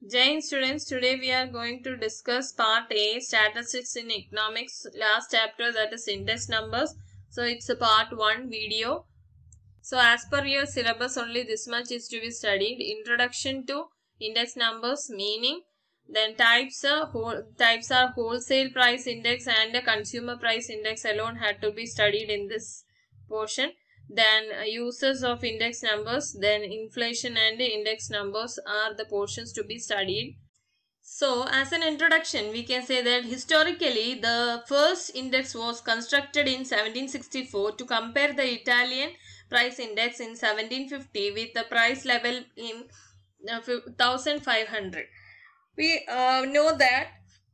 Jain students, today we are going to discuss part A, statistics in economics, last chapter, that is index numbers. So it's a part 1 video. So as per your syllabus, only this much is to be studied. Introduction to index numbers, meaning, then types are wholesale price index and a consumer price index alone had to be studied in this portion. Then uses of index numbers, then inflation and index numbers are the portions to be studied. So, as an introduction, we can say that historically the first index was constructed in 1764 to compare the Italian price index in 1750 with the price level in 1500. We know that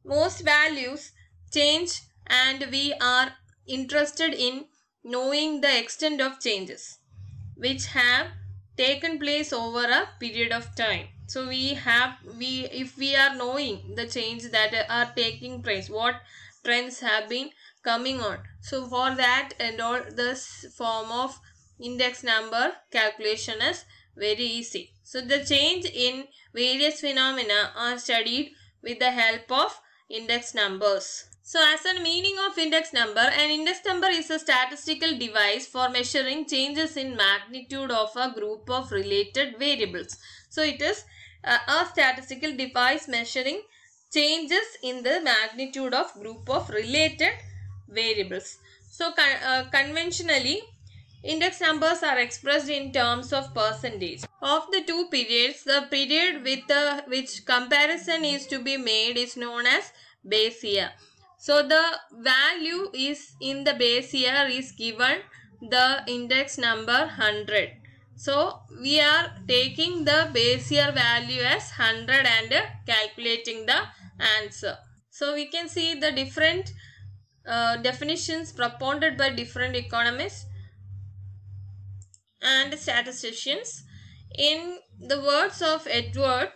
most values change and we are interested in knowing the extent of changes which have taken place over a period of time. So if we are knowing the change that are taking place, what trends have been coming on, so for that and all, this form of index number calculation is very easy. So the change in various phenomena are studied with the help of index numbers. So as a meaning of index number, an index number is a statistical device for measuring changes in magnitude of a group of related variables. So it is a statistical device measuring changes in the magnitude of group of related variables. So conventionally, index numbers are expressed in terms of percentage. Of the two periods, the period with which comparison is to be made is known as base year. So the value is in the base year is given the index number 100. So we are taking the base year value as 100 and calculating the answer. So we can see the different definitions propounded by different economists and statisticians. In the words of Edward,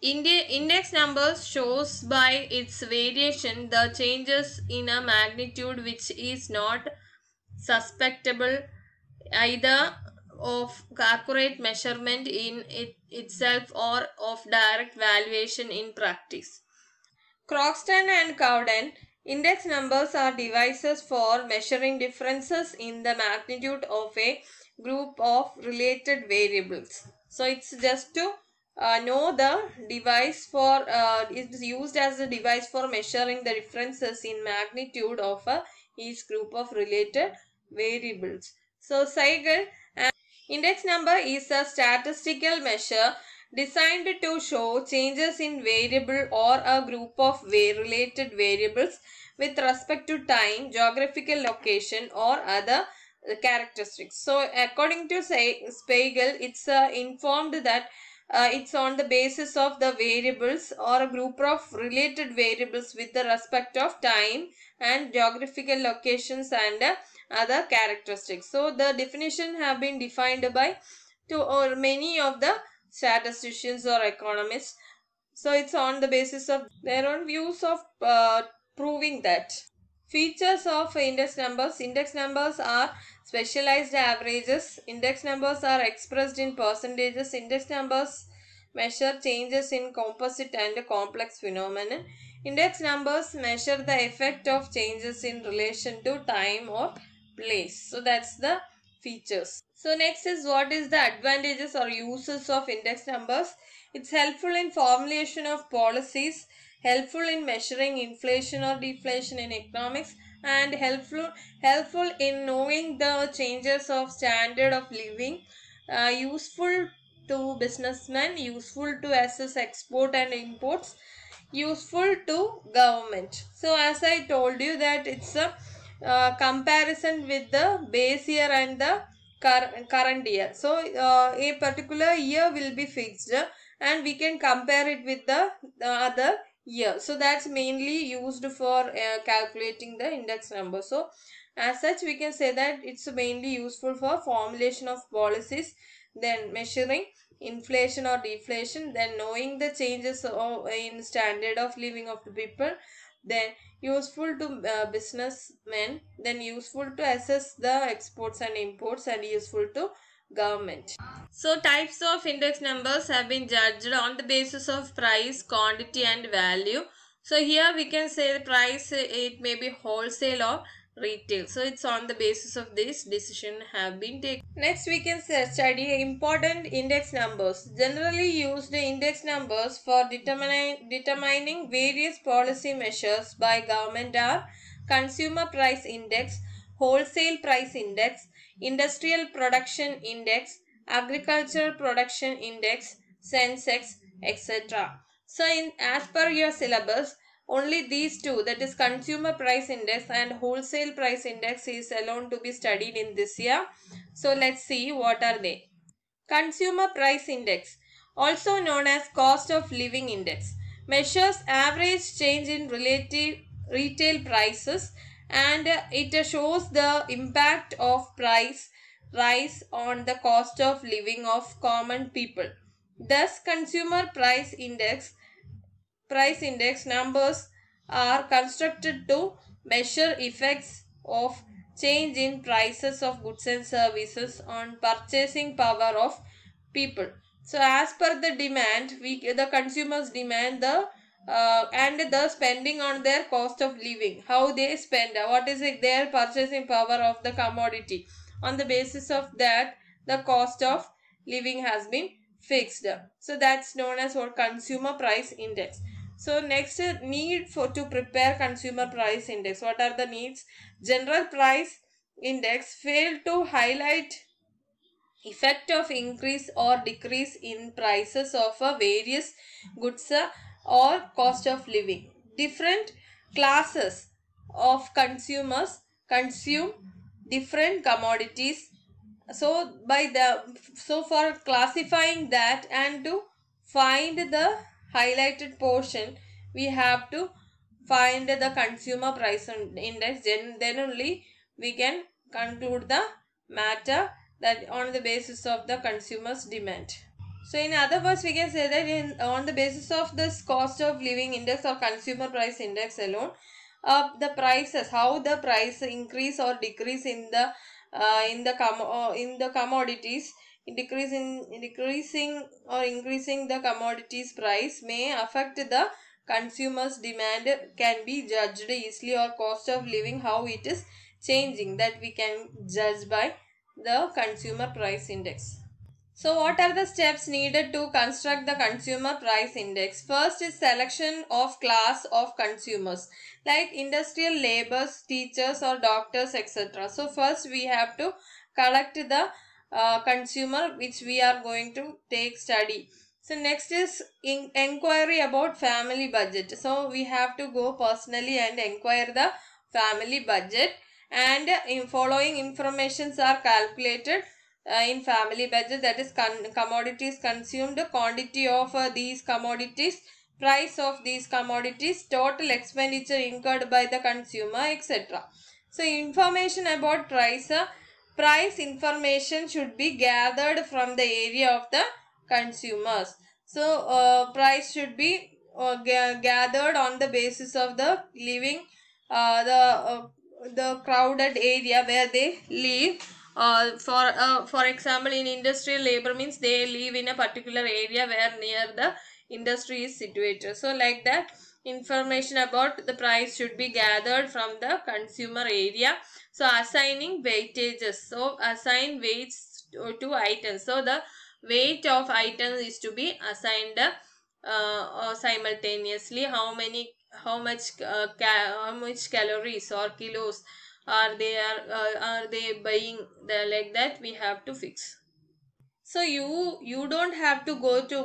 index numbers shows by its variation the changes in a magnitude which is not susceptible either of accurate measurement in itself or of direct valuation in practice. Croxton and Cowden, index numbers are devices for measuring differences in the magnitude of a group of related variables. So it's just to know the device for is used as a device for measuring the differences in magnitude of each group of related variables. So Seigel, index number is a statistical measure designed to show changes in variable or a group of related variables with respect to time, geographical location or other characteristics. So according to Spiegel, it's informed that it's on the basis of the variables or a group of related variables with the respect of time and geographical locations and other characteristics. So the definition have been defined by or many of the statisticians or economists. So it's on the basis of their own views of proving that. Features of index numbers. Index numbers are specialized averages. Index numbers are expressed in percentages. Index numbers measure changes in composite and complex phenomena. Index numbers measure the effect of changes in relation to time or place. So that's the features. So next is, what is the advantages or uses of index numbers? It's helpful in formulation of policies, helpful in measuring inflation or deflation in economics, and helpful in knowing the changes of standard of living, useful to businessmen, useful to assess export and imports, useful to government. So as I told you that it's a comparison with the base year and the current year. So a particular year will be fixed and we can compare it with the other year. So that's mainly used for calculating the index number. So as such, we can say that it's mainly useful for formulation of policies, then measuring inflation or deflation, then knowing the changes in standard of living of the people, then useful to businessmen, then useful to assess the exports and imports, and useful to government. So types of index numbers have been judged on the basis of price, quantity and value. So here we can say the price, it may be wholesale or retail. So it's on the basis of this decision have been taken. Next we can study important index numbers. Generally used index numbers for determining various policy measures by government are consumer price index, wholesale price index, industrial production index, agricultural production index, Sensex, etc. So as per your syllabus, only these two, that is consumer price index and wholesale price index, is alone to be studied in this year. So let's see what are they. Consumer price index, also known as cost of living index, measures average change in relative retail prices, and it shows the impact of price rise on the cost of living of common people. Thus consumer price index numbers are constructed to measure effects of change in prices of goods and services on purchasing power of people. So as per the demand, the consumers demand the and the spending on their cost of living, how they spend, what is it, their purchasing power of the commodity. On the basis of that, the cost of living has been fixed. So that's known as what, consumer price index. So next, need for to prepare consumer price index. What are the needs? General price index failed to highlight effect of increase or decrease in prices of various goods or cost of living. Different classes of consumers consume different commodities. So for classifying that and to find the highlighted portion, we have to find the consumer price index. Then only we can conclude the matter, that on the basis of the consumer's demand. So in other words, we can say that on the basis of this cost of living index or consumer price index alone, the prices, how the price increase or decrease in the commodities, decreasing or increasing the commodities price may affect the consumers demand, can be judged easily, or cost of living, how it is changing, that we can judge by the consumer price index. So what are the steps needed to construct the consumer price index? First is selection of class of consumers like industrial laborers, teachers or doctors, etc. So first we have to collect the consumer which we are going to take study. So next is inquiry about family budget. So we have to go personally and inquire the family budget, and in following informations are calculated in family budget, that is commodities consumed, quantity of these commodities, price of these commodities, total expenditure incurred by the consumer, etc. So information about price information should be gathered from the area of the consumers. So price should be gathered on the basis of the living, the crowded area where they live. For example, in industrial labor means they live in a particular area where near the industry is situated. So like that, information about the price should be gathered from the consumer area. So assigning weightages, so assign weights to items. So the weight of items is to be assigned simultaneously. How much calories or kilos are they buying, like that we have to fix. So you don't have to go to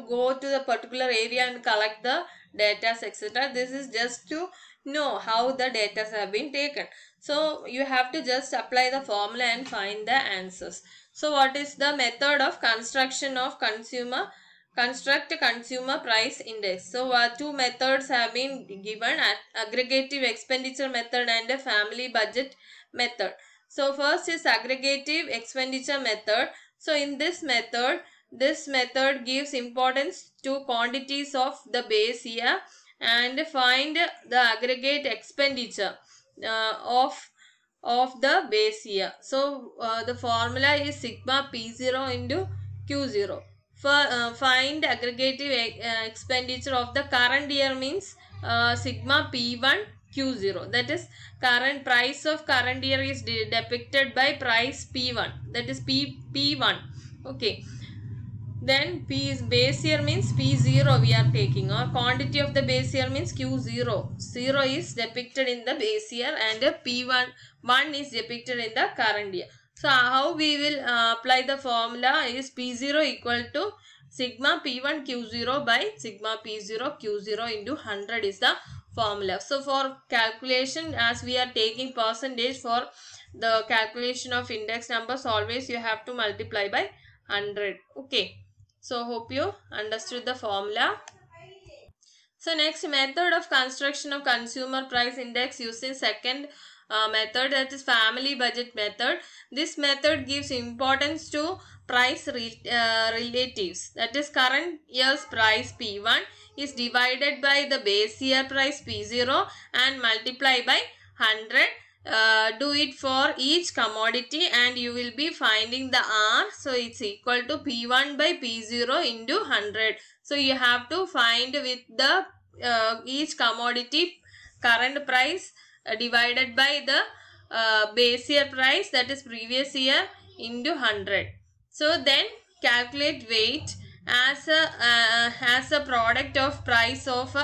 the particular area and collect the data, etc. This is just to know how the data have been taken. So you have to just apply the formula and find the answers. So what is the method of construction of construct consumer price index? So two methods have been given, aggregative expenditure method and a family budget method. So first is aggregative expenditure method. So in this method gives importance to quantities of the base year and find the aggregate expenditure of of the base year. So the formula is sigma P0 into Q0. For find aggregative expenditure of the current year means sigma P1 Q0. That is current price of current year is depicted by price P1. That is P1. Okay. Then P is base year means P0 we are taking, or quantity of the base year means Q0. 0 is depicted in the base year and P1 is depicted in the current year. So how we will apply the formula is P0 equal to sigma P1 Q0 by sigma P0 Q0 into 100 is the formula. So for calculation, as we are taking percentage for the calculation of index numbers, always you have to multiply by 100. Okay. So hope you understood the formula. So next, method of construction of consumer price index using second method, that is family budget method. This method gives importance to price relatives, that is current year's price P1 is divided by the base year price P0 and multiply by 100. Do it for each commodity and you will be finding the R. So it's equal to P1 by P0 into 100. So you have to find with the each commodity current price divided by the base year price, that is previous year, into 100. So then calculate weight as a product of price of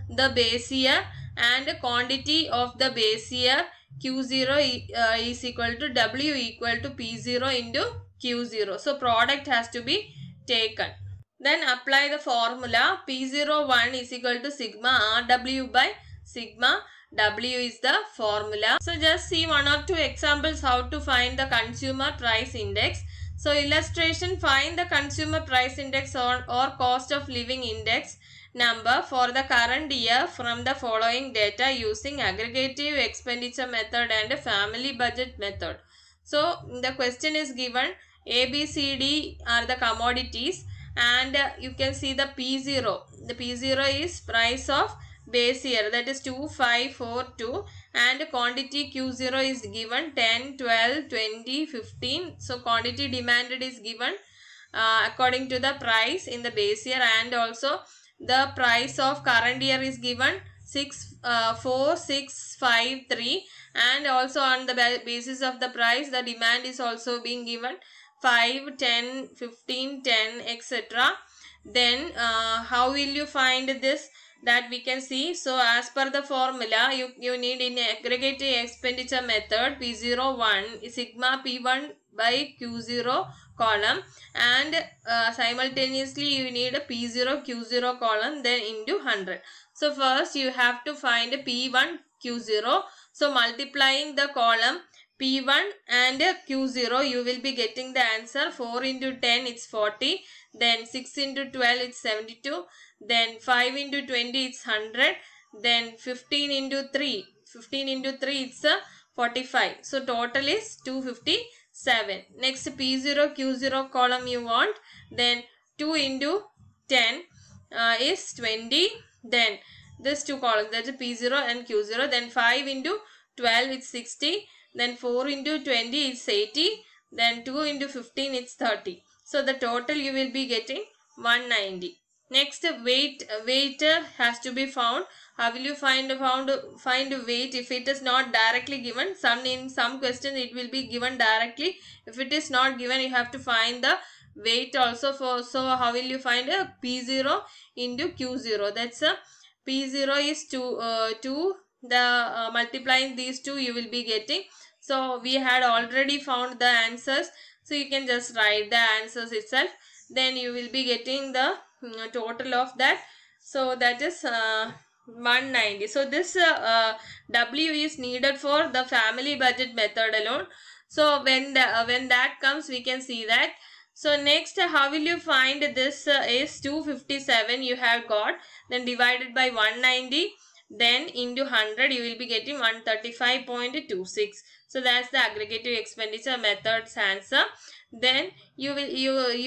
the base year and quantity of the base year. Q0 is equal to W equal to P0 into Q0. So product has to be taken. Then apply the formula. P01 is equal to sigma RW by sigma W is the formula. So just see one or two examples how to find the consumer price index. So illustration, find the consumer price index or cost of living index number for the current year from the following data using aggregative expenditure method and family budget method. So the question is given A, B, C, D are the commodities and you can see the P0. The P0 is price of base year, that is 2542, and quantity Q0 is given 10, 12, 20, 15. So quantity demanded is given according to the price in the base year, and also the price of current year is given 4653, and also on the basis of the price the demand is also being given 5, 10, 15, 10, etc. Then how will you find this? That we can see. So as per the formula, you need in aggregative expenditure method P01 is sigma P1 by Q0 column, and simultaneously you need a P0 Q0 column, then into 100. So first you have to find P1 Q0. So multiplying the column P1 and Q0, you will be getting the answer. 4 into 10 it's 40, then 6 into 12 it's 72, then 5 into 20 it's 100, then 15 into 3 it's 45. So total is 257. Next P0 Q0 column you want, then 2 into 10 is 20, then this two columns, that is P0 and Q0, then 5 into 12 it's 60, then 4 into 20 it's 80, then 2 into 15 it's 30. So the total you will be getting 190. Next, weight has to be found. How will you find weight if it is not directly given? In some questions it will be given directly. If it is not given, you have to find the weight also. So how will you find a P0 into Q0? That's a P0 is 2. The multiplying these two you will be getting. So we had already found the answers. So you can just write the answers itself. Then you will be getting the total of that. So that is 190. So this W is needed for the family budget method alone. So when that comes, we can see that. So next, how will you find this? Is 257 you have got, then divided by 190, then into 100 you will be getting 135.26. So that's the aggregative expenditure method's answer. Then you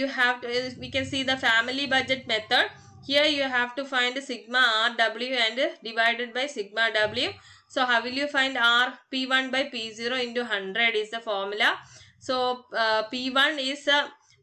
have to, we can see the family budget method. Here you have to find sigma RW and divided by sigma W. So how will you find R? P1 by P0 into 100 is the formula. So P1 is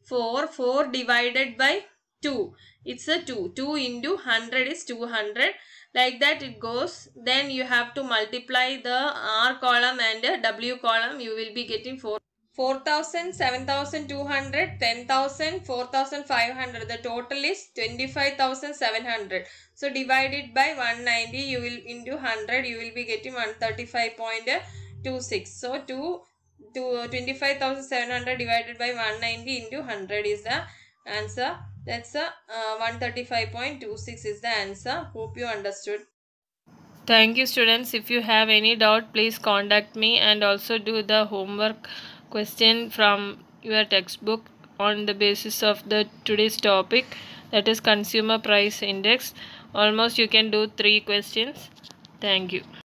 4 divided by 2. It's a 2. 2 into 100 is 200. Like that it goes. Then you have to multiply the R column and W column. You will be getting 4,000, 7,200, 10,000, 4,500. The total is 25,700. So divided by 190, you will into 100, you will be getting 135.26. So 25,700 divided by 190 into 100 is the answer. That's 135.26 is the answer. Hope you understood. Thank you, students. If you have any doubt, please contact me, and also do the homework question from your textbook on the basis of the today's topic, that is consumer price index. Almost you can do 3 questions. Thank you.